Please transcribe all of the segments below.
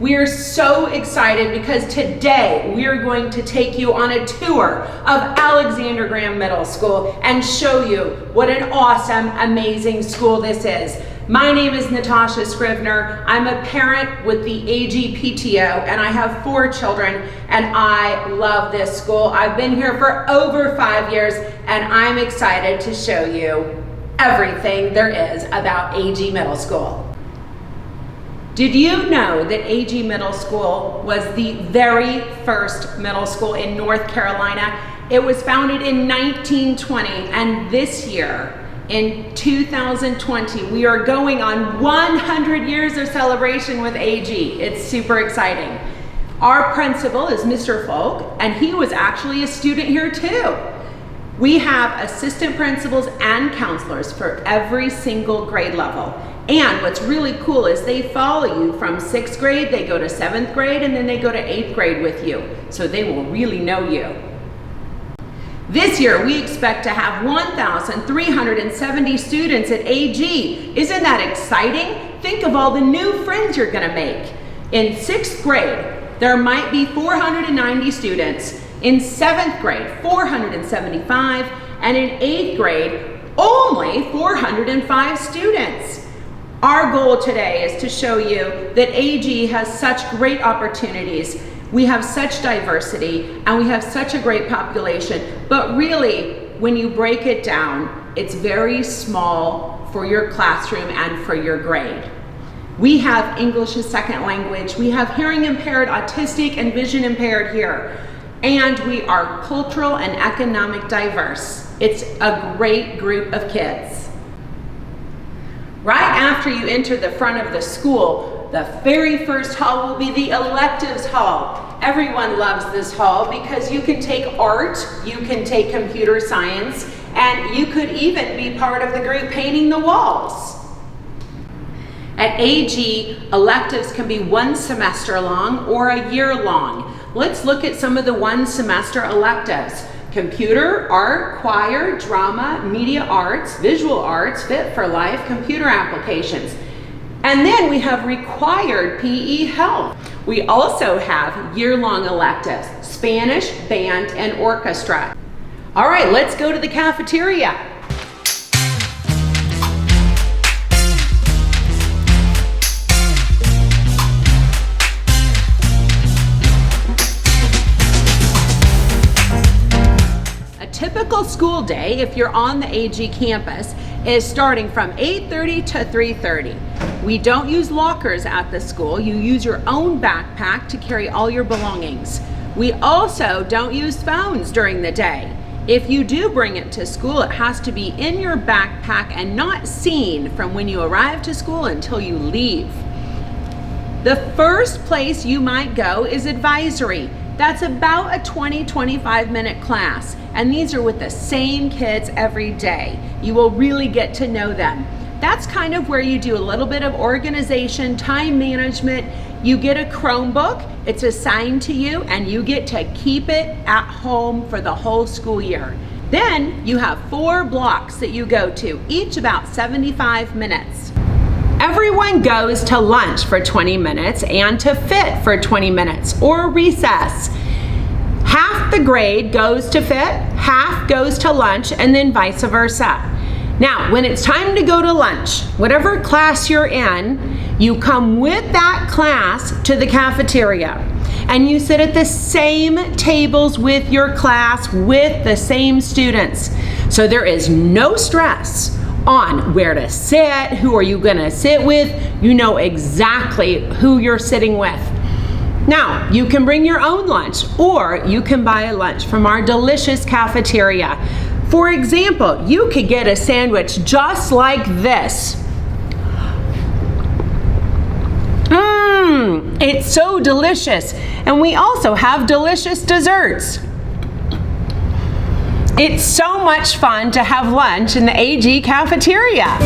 We are so excited because today we are going to take you on a tour of Alexander Graham Middle School and show you what an awesome, amazing school this is. My name is Natasha Scrivener. I'm a parent with the AGPTO and I have 4 children and I love this school. I've been here for over 5 years and I'm excited to show you everything there is about AG Middle School. Did you know that AG Middle School was the very first middle school in North Carolina? It was founded in 1920, and this year, in 2020, we are going on 100 years of celebration with AG. It's super exciting. Our principal is Mr. Folk, and he was actually a student here too. We have assistant principals and counselors for every single grade level. And what's really cool is they follow you from 6th grade, they go to 7th grade, and then they go to 8th grade with you. So they will really know you. This year, we expect to have 1,370 students at AG. Isn't that exciting? Think of all the new friends you're gonna make. In 6th grade, there might be 490 students. In 7th grade, 475, and in 8th grade, only 405 students. Our goal today is to show you that AG has such great opportunities. We have such diversity and we have such a great population, but really, when you break it down, it's very small for your classroom and for your grade. We have English as second language, we have hearing impaired, autistic, and vision impaired here, and we are cultural and economic diverse. It's a great group of kids. Right after you enter the front of the school, the very first hall will be the electives hall. Everyone loves this hall because you can take art, you can take computer science, and you could even be part of the group painting the walls. At AG, electives can be 1 semester long or a year long. Let's look at some of the 1 semester electives. Computer, art, choir, drama, media arts, visual arts, fit for life, computer applications. And then we have required PE health. We also have year-long electives, Spanish, band, and orchestra. All right, let's go to the cafeteria. Typical school day, if you're on the AG campus, is starting from 8:30 to 3:30. We don't use lockers at the school. You use your own backpack to carry all your belongings. We also don't use phones during the day. If you do bring it to school, it has to be in your backpack and not seen from when you arrive to school until you leave. The first place you might go is advisory. That's about a 20-25 minute class, and these are with the same kids every day. You will really get to know them. That's kind of where you do a little bit of organization, time management. You get a Chromebook, it's assigned to you, and you get to keep it at home for the whole school year. Then you have 4 blocks that you go to, each about 75 minutes. Everyone goes to lunch for 20 minutes and to fit for 20 minutes or recess. Half the grade goes to fit, half goes to lunch, and then vice versa. Now, when it's time to go to lunch, whatever class you're in, you come with that class to the cafeteria and you sit at the same tables with your class with the same students. So there is no stress on where to sit, who are you gonna sit with. You know exactly who you're sitting with. Now, you can bring your own lunch or you can buy a lunch from our delicious cafeteria. For example, you could get a sandwich just like this. It's so delicious. And we also have delicious desserts. It's so much fun to have lunch in the AG cafeteria.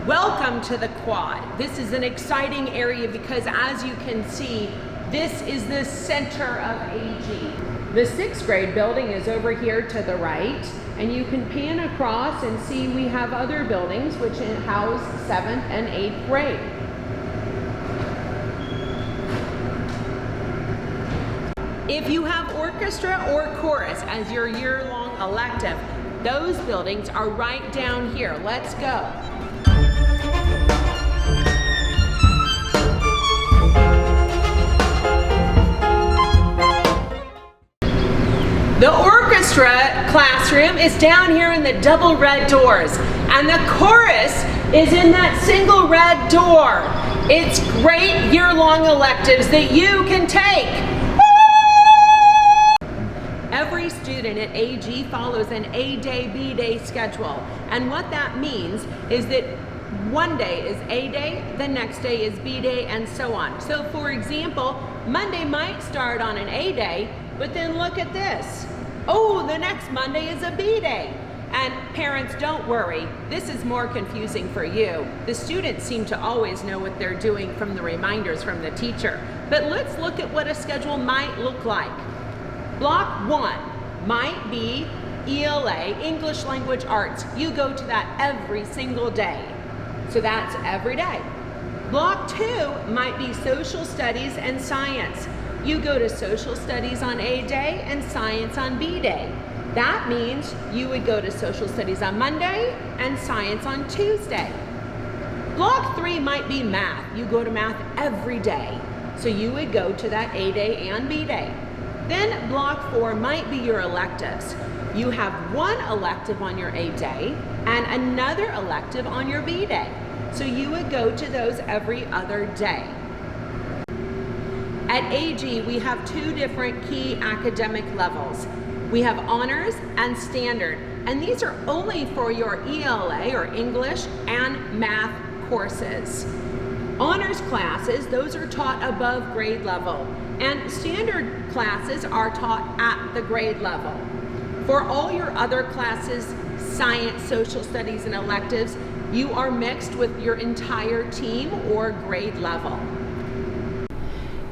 Welcome to the quad. This is an exciting area because, as you can see, This is the center of AG. The 6th grade building is over here to the right, and you can pan across and see we have other buildings which house 7th and 8th grade. If you have orchestra or chorus as your year-long elective, those buildings are right down here. Let's go. The orchestra classroom is down here in the double red doors, and the chorus is in that single red door. It's great year-long electives that you can take. Every student at AG follows an A-Day, B-Day schedule, and what that means is that one day is A-Day, the next day is B-Day, and so on. So for example, Monday might start on an A-Day, but then look at this. Oh, the next Monday is a B-Day. And parents, don't worry, this is more confusing for you. The students seem to always know what they're doing from the reminders from the teacher. But let's look at what a schedule might look like. Block 1 might be ELA, English Language Arts. You go to that every single day. So that's every day. Block 2 might be Social Studies and Science. You go to Social Studies on A-Day and Science on B-Day. That means you would go to Social Studies on Monday and Science on Tuesday. Block 3 might be Math. You go to Math every day. So you would go to that A-Day and B-Day. Then Block 4 might be your electives. You have one elective on your A-Day and another elective on your B-Day. So you would go to those every other day. At AG, we have 2 different key academic levels. We have honors and standard, and these are only for your ELA or English and math courses. Honors classes, those are taught above grade level, and standard classes are taught at the grade level. For all your other classes, science, social studies, and electives, you are mixed with your entire team or grade level.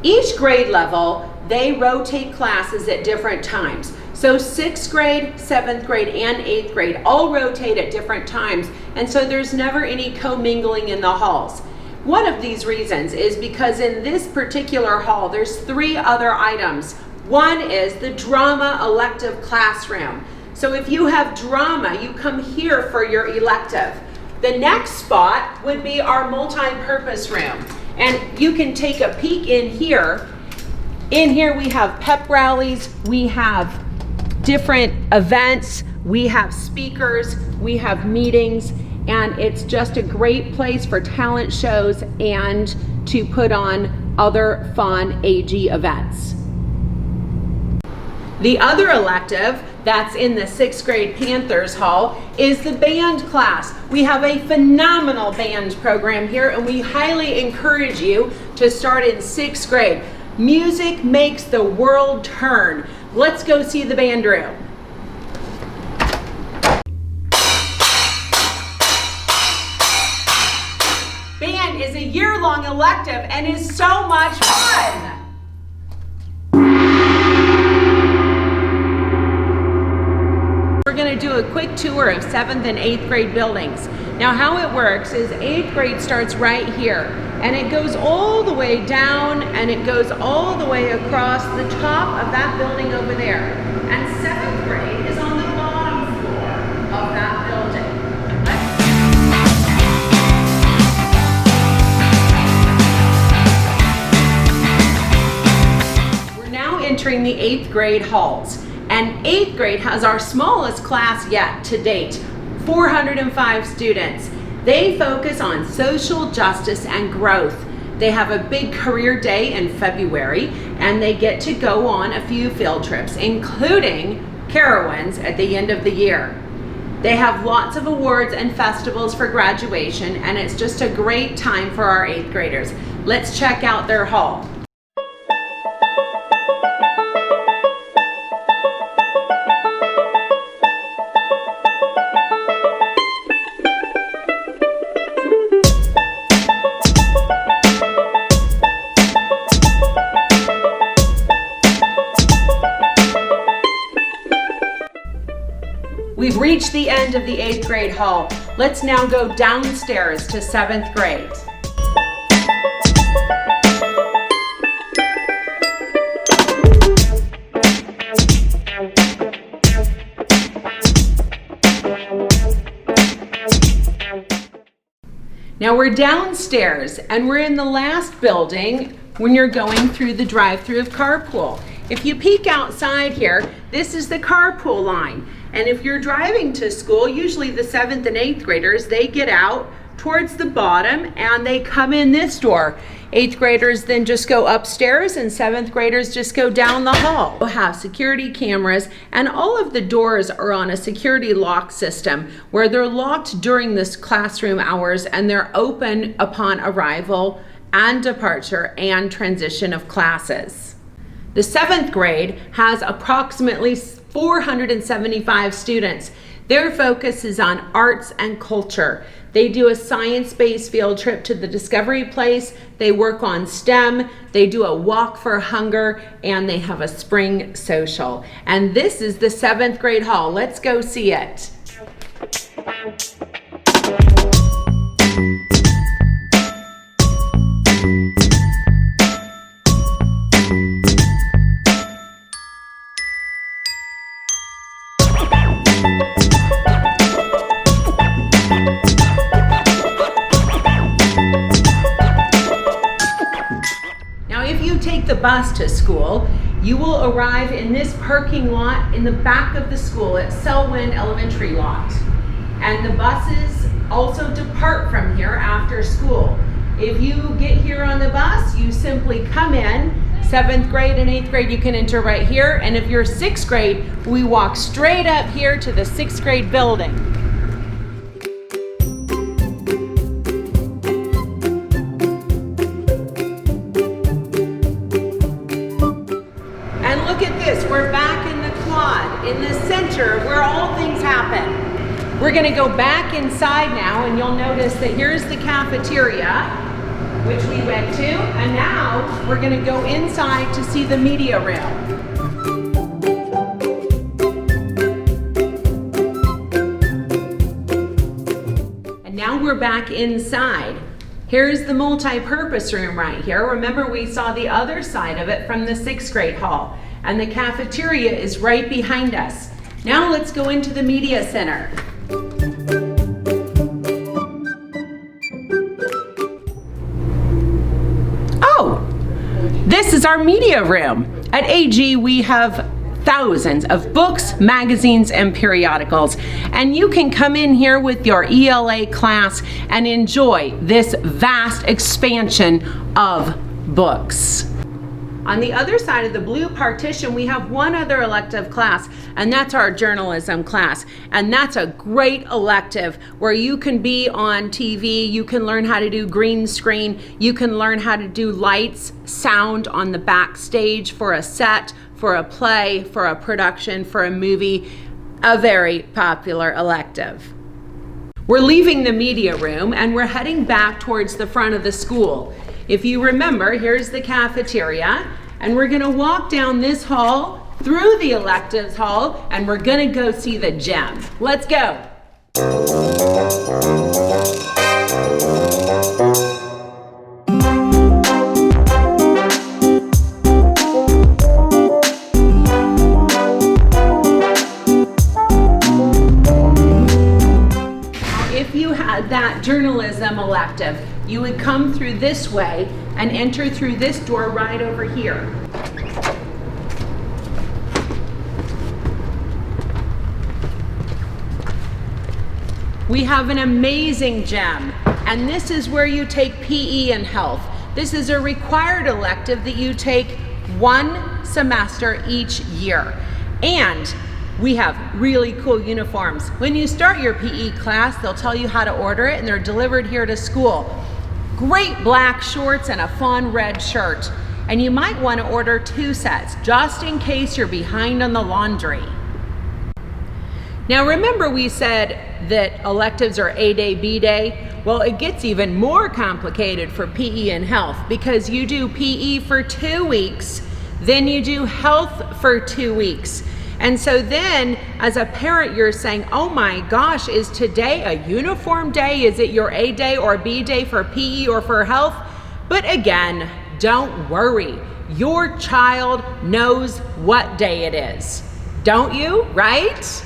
Each grade level, they rotate classes at different times. So 6th grade, 7th grade, and 8th grade all rotate at different times, and so there's never any commingling in the halls. One of these reasons is because in this particular hall, there's 3 other items. One is the drama elective classroom. So if you have drama, you come here for your elective. The next spot would be our multi-purpose room. And you can take a peek in here. In here we have pep rallies, we have different events, we have speakers, we have meetings, and it's just a great place for talent shows and to put on other fun AG events. The other elective that's in the 6th grade Panthers Hall is the band class. We have a phenomenal band program here, and we highly encourage you to start in 6th grade. Music makes the world turn. Let's go see the band room. Band is a year-long elective and is so much fun. We're going to do a quick tour of 7th and 8th grade buildings. Now how it works is 8th grade starts right here, and it goes all the way down, and it goes all the way across the top of that building over there. And 7th grade is on the bottom floor of that building. We're now entering the 8th grade halls. And 8th grade has our smallest class yet to date, 405 students. They focus on social justice and growth. They have a big career day in February, and they get to go on a few field trips, including Carowinds at the end of the year. They have lots of awards and festivals for graduation, and it's just a great time for our 8th graders. Let's check out their hall. We've reached the end of the 8th grade hall. Let's now go downstairs to 7th grade. Now we're downstairs and we're in the last building when you're going through the drive-through of carpool. If you peek outside here, this is the carpool line. And if you're driving to school, usually the 7th and 8th graders, they get out towards the bottom and they come in this door. 8th graders then just go upstairs and 7th graders just go down the hall. We'll have security cameras and all of the doors are on a security lock system where they're locked during this classroom hours and they're open upon arrival and departure and transition of classes. The 7th grade has approximately 475 students. Their focus is on arts and culture. They do a science-based field trip to the Discovery Place. They work on STEM. They do a walk for hunger, and they have a spring social. And this is the 7th grade hall. Let's go see it. The bus to school, you will arrive in this parking lot in the back of the school at Selwyn Elementary Lot. And the buses also depart from here after school. If you get here on the bus, you simply come in. 7th grade and 8th grade, you can enter right here. And if you're 6th grade, we walk straight up here to the 6th grade building. We're back in the quad, in the center where all things happen. We're gonna go back inside now and you'll notice that here's the cafeteria, which we went to, and now we're gonna go inside to see the media room. And now we're back inside. Here's the multi-purpose room right here. Remember, we saw the other side of it from the 6th grade hall. And the cafeteria is right behind us. Now let's go into the media center. Oh, this is our media room. At AG, we have thousands of books, magazines, and periodicals. And you can come in here with your ELA class and enjoy this vast expansion of books. On the other side of the blue partition, we have one other elective class, and that's our journalism class. And that's a great elective where you can be on TV, you can learn how to do green screen, you can learn how to do lights, sound on the backstage for a set, for a play, for a production, for a movie. A very popular elective. We're leaving the media room and we're heading back towards the front of the school. If you remember, here's the cafeteria, and we're gonna walk down this hall, through the electives hall, and we're gonna go see the gym. Let's go. If you had that journalism elective, you would come through this way and enter through this door right over here. We have an amazing gym, and this is where you take PE and health. This is a required elective that you take one semester each year. And we have really cool uniforms. When you start your PE class, they'll tell you how to order it and they're delivered here to school. Great black shorts and a fun red shirt. And you might want to order 2 sets just in case you're behind on the laundry. Now remember we said that electives are A day, B day. Well, it gets even more complicated for PE and health because you do PE for 2 weeks, then you do health for 2 weeks. And so then as a parent, you're saying, oh my gosh, is today a uniform day? Is it your A day or B day for PE or for health? But again, don't worry. Your child knows what day it is. Don't you, right?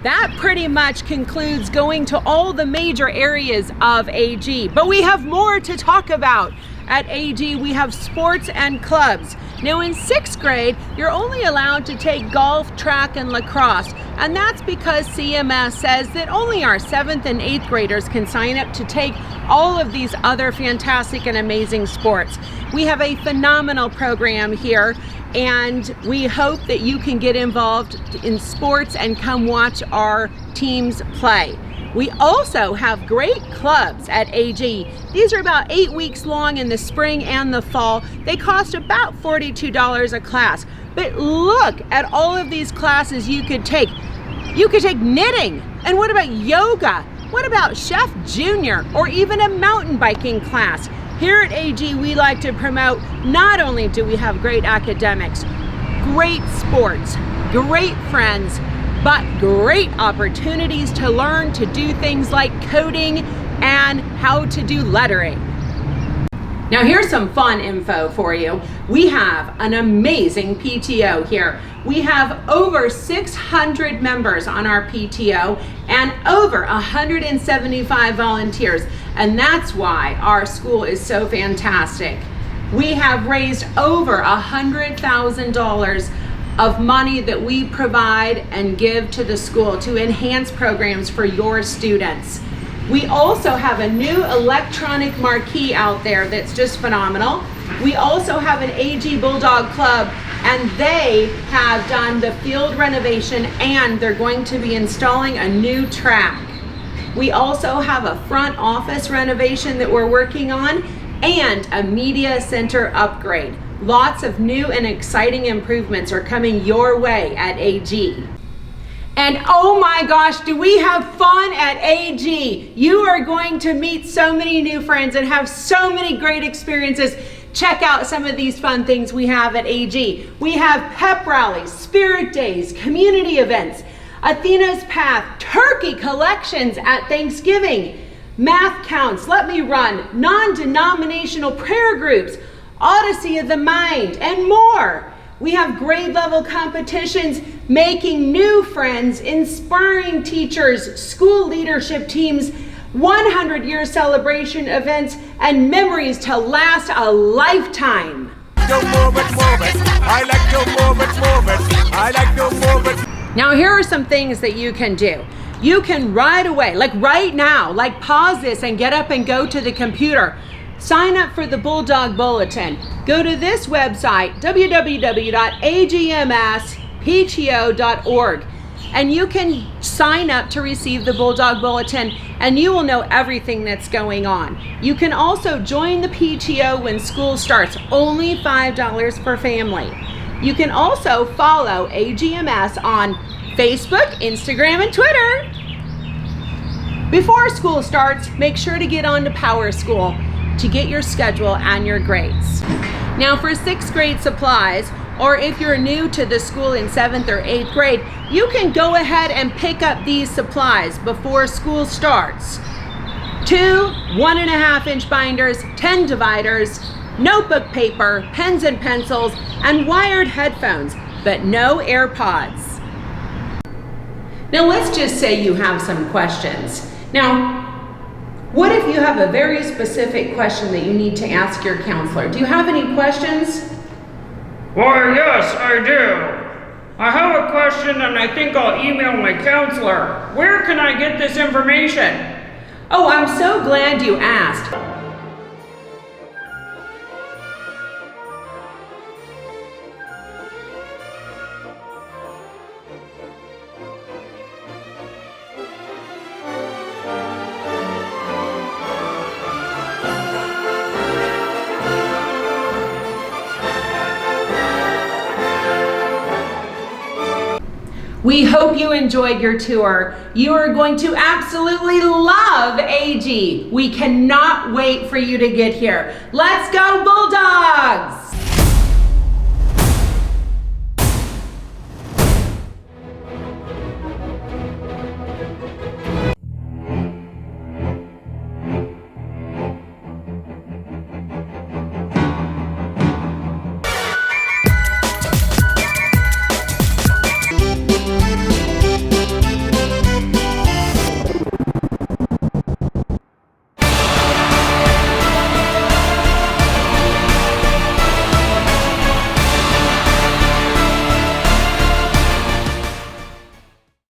That pretty much concludes going to all the major areas of AG, but we have more to talk about. At AG, we have sports and clubs. Now in 6th grade, you're only allowed to take golf, track, and lacrosse, and that's because CMS says that only our 7th and 8th graders can sign up to take all of these other fantastic and amazing sports. We have a phenomenal program here, and we hope that you can get involved in sports and come watch our teams play. We also have great clubs at AG. These are about 8 weeks long in the spring and the fall. They cost about $42 a class. But look at all of these classes you could take. You could take knitting. And what about yoga? What about Chef Junior or even a mountain biking class? Here at AG, we like to promote, not only do we have great academics, great sports, great friends, but great opportunities to learn to do things like coding and how to do lettering. Now here's some fun info for you. We have an amazing PTO here. We have over 600 members on our PTO and over 175 volunteers, and that's why our school is so fantastic. We have raised over $100,000 of money that we provide and give to the school to enhance programs for your students. We also have a new electronic marquee out there that's just phenomenal. We also have an AG Bulldog Club, and they have done the field renovation and they're going to be installing a new track. We also have a front office renovation that we're working on and a media center upgrade. Lots of new and exciting improvements are coming your way at AG. And oh my gosh, do we have fun at AG? You are going to meet so many new friends and have so many great experiences. Check out some of these fun things we have at AG. We have pep rallies, spirit days, community events, Athena's Path, turkey collections at Thanksgiving, math counts, let me run, non-denominational prayer groups, Odyssey of the Mind, and more. We have grade level competitions, making new friends, inspiring teachers, school leadership teams, 100-year celebration events, and memories to last a lifetime. Now here are some things that you can do. You can right away, like right now, like pause this and get up and go to the computer. Sign up for the Bulldog Bulletin. Go to this website, www.agmspto.org, and you can sign up to receive the Bulldog Bulletin, and you will know everything that's going on. You can also join the PTO when school starts, only $5 per family. You can also follow AGMS on Facebook, Instagram, and Twitter. Before school starts, make sure to get on to Power School to get your schedule and your grades. Now for 6th grade supplies, or if you're new to the school in 7th or 8th grade, you can go ahead and pick up these supplies before school starts. 2 1.5-inch binders, 10 dividers, notebook paper, pens and pencils, and wired headphones, but no AirPods. Now let's just say you have some questions. Now, what if you have a very specific question that you need to ask your counselor? Do you have any questions? Why, yes, I do. I have a question and I think I'll email my counselor. Where can I get this information? Oh, I'm so glad you asked. We hope you enjoyed your tour. You are going to absolutely love AG. We cannot wait for you to get here. Let's go Bulldogs!